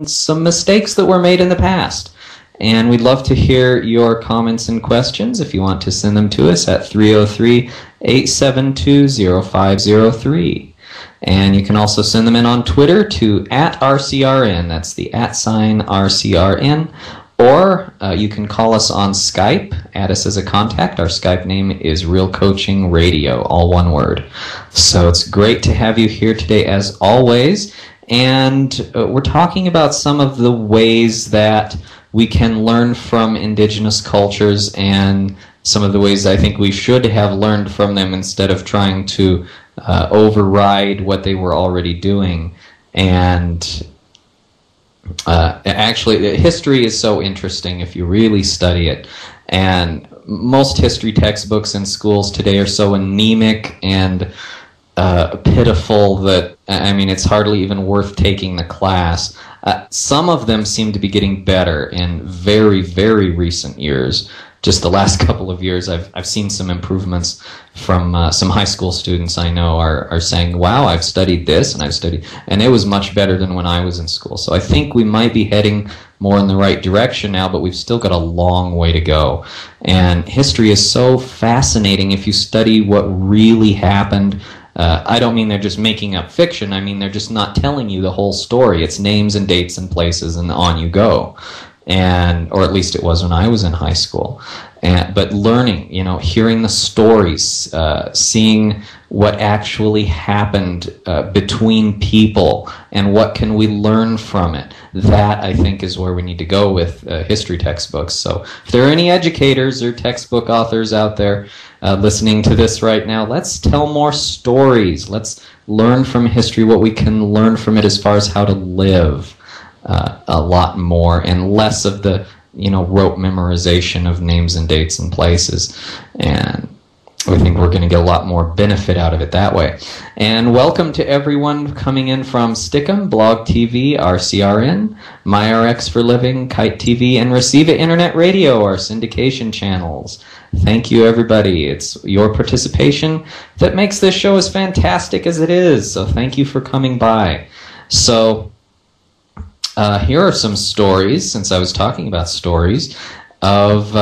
some mistakes that were made in the past. And we'd love to hear your comments and questions if you want to send them to us at 303-872-0503. And you can also send them in on Twitter to @RCRN. That's the @RCRN. Or you can call us on Skype, add us as a contact. Our Skype name is Real Coaching Radio, all one word. So it's great to have you here today as always. And we're talking about some of the ways that we can learn from indigenous cultures and some of the ways I think we should have learned from them instead of trying to override what they were already doing. And actually, history is so interesting if you really study it. And most history textbooks in schools today are so anemic and pitiful that, I mean, it's hardly even worth taking the class. Some of them seem to be getting better in very, very recent years. Just the last couple of years, I've seen some improvements from some high school students I know are saying, wow, I've studied this and it was much better than when I was in school. So I think we might be heading more in the right direction now, but we've still got a long way to go. And history is so fascinating if you study what really happened. I don't mean they're just making up fiction. I mean they're just not telling you the whole story. It's names and dates and places and on you go. Or at least it was when I was in high school. But learning, hearing the stories, seeing what actually happened between people and what can we learn from it. That, I think, is where we need to go with history textbooks. So if there are any educators or textbook authors out there listening to this right now, let's tell more stories. Let's learn from history what we can learn from it as far as how to live. A lot more and less of the rote memorization of names and dates and places, and I think we're going to get a lot more benefit out of it that way. And welcome to everyone coming in from Stickum, Blog TV, RCRN, MyRx for Living, Kite TV, and Receive It Internet Radio, our syndication channels. Thank you, everybody. It's your participation that makes this show as fantastic as it is, so thank you for coming by. So here are some stories, since I was talking about stories, of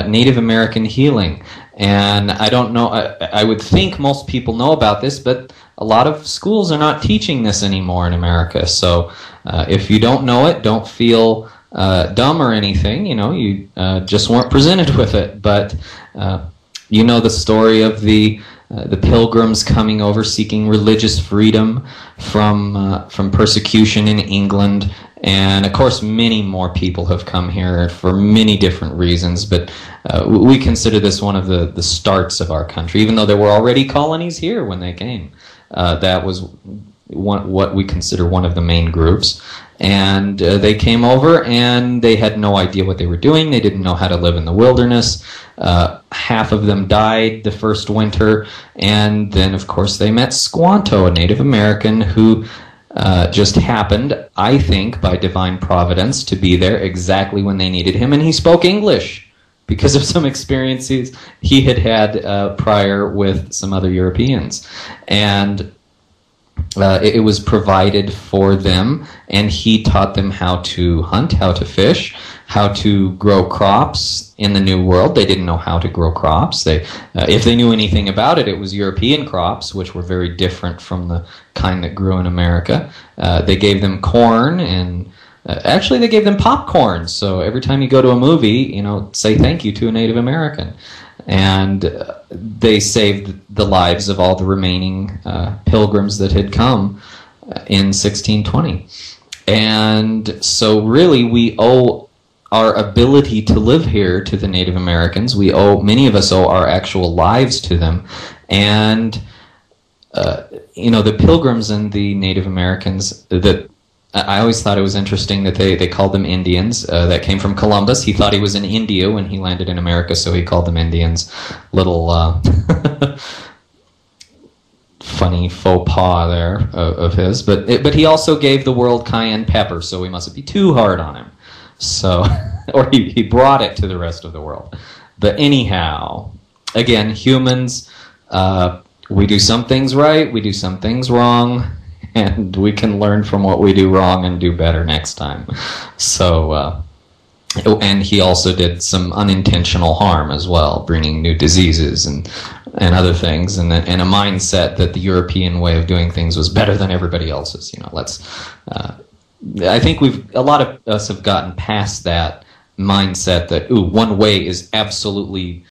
Native American healing. And I don't know, I would think most people know about this, but a lot of schools are not teaching this anymore in America. So if you don't know it, don't feel dumb or anything. You just weren't presented with it. But you know the story of the Pilgrims coming over seeking religious freedom from persecution in England, and of course many more people have come here for many different reasons, but we consider this one of the starts of our country, even though there were already colonies here when they came. That was what we consider one of the main groups, and they came over and they had no idea what they were doing. They didn't know how to live in the wilderness. Half of them died the first winter, and then of course they met Squanto, a Native American who just happened, I think by divine providence, to be there exactly when they needed him, and he spoke English because of some experiences he had prior with some other Europeans. And it was provided for them, and he taught them how to hunt, how to fish, how to grow crops in the New World. They didn't know how to grow crops. If they knew anything about it, it was European crops, which were very different from the kind that grew in America. They gave them corn, and actually they gave them popcorn. So every time you go to a movie, say thank you to a Native American. And they saved the lives of all the remaining pilgrims that had come in 1620. And so really we owe our ability to live here to the Native Americans. Many of us owe our actual lives to them. And the pilgrims and the Native Americans, I always thought it was interesting that they called them Indians. That came from Columbus. He thought he was in India when he landed in America, so he called them Indians. Little funny faux pas there of his. But he also gave the world cayenne pepper, so we mustn't be too hard on him. So, or he brought it to the rest of the world. But anyhow, again, humans, we do some things right, we do some things wrong. and we can learn from what we do wrong and do better next time. So, and he also did some unintentional harm as well, bringing new diseases and other things, and a mindset that the European way of doing things was better than everybody else's. I think a lot of us have gotten past that mindset that one way is absolutely